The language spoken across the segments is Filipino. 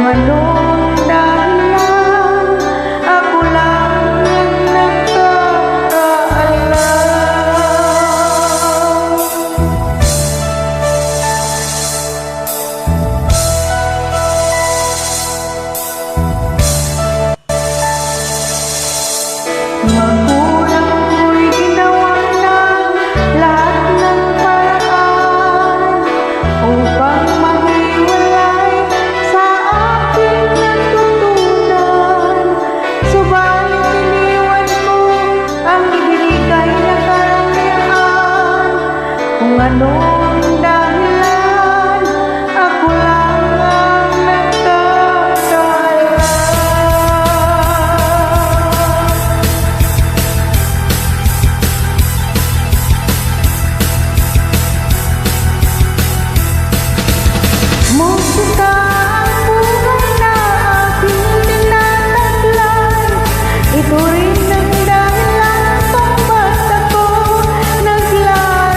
anong dahilan, ako lang ang nakakaalam. Magulang ko'y ginawa ng lahat ng paraan upang mahiwalay sa aking natutunan. Subalit iniwan mo ang ibinigay na karangyaan. Kung anong dahilan, ako lang ang nagkakaalam. Musika ang buhay na aking tinataglay. Ito rin ang dahilan kung ba't ako naglalakbay.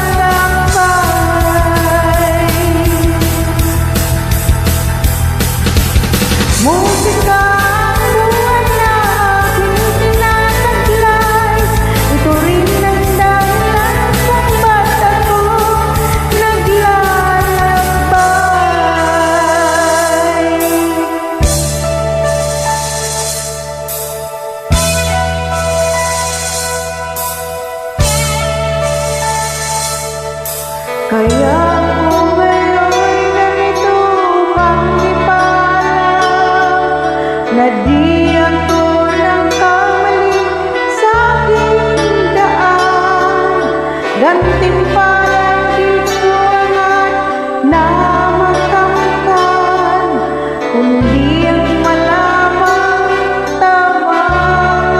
Musika ang buhay na aking tinataglay. Ito rin ang dahilan kung ba't ako naglalakbay. Kaya kung ngayon'y ganito kang ipaalam na di ako nagkamali sa aking daan, gantimpalang di ko agad na makamtan, kundi ang malamang tama ang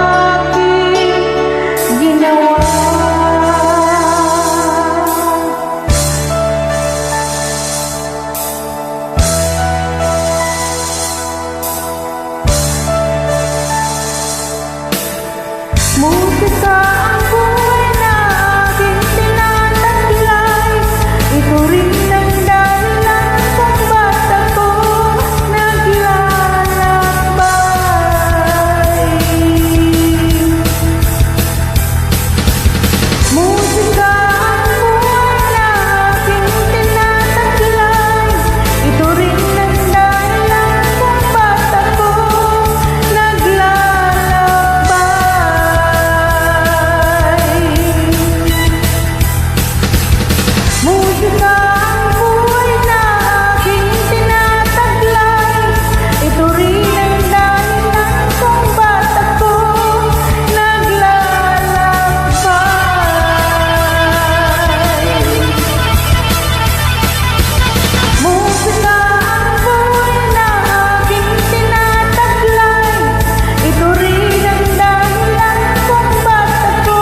aking ginawa. Musika ang buhay na aking tinataglay. Ito rin ang dahilan kung ba't ako naglalakbay. Musika ang buhay na aking tinataglay. Ito rin ang dahilan kung ba't ako naglalakbay. Musika ang buhay na aking tinataglay. Ito rin ang dahilan kung ba't ako naglalakbay. Musika ang buhay na aking tinataglay. Ito rin ang dahilan kung ba't ako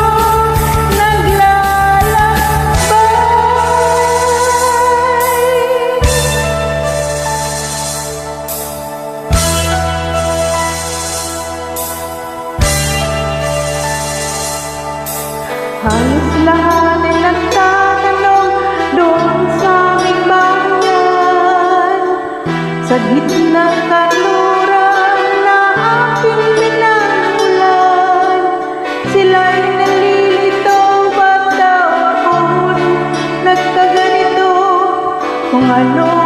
naglalakbay. Halos lahat ay nagtatanong doon sa aming bayan, sa gitna ng kanluran na aking pinagmulan. Sila'y nalilito, ba't daw ako nagkaganito? Kung ano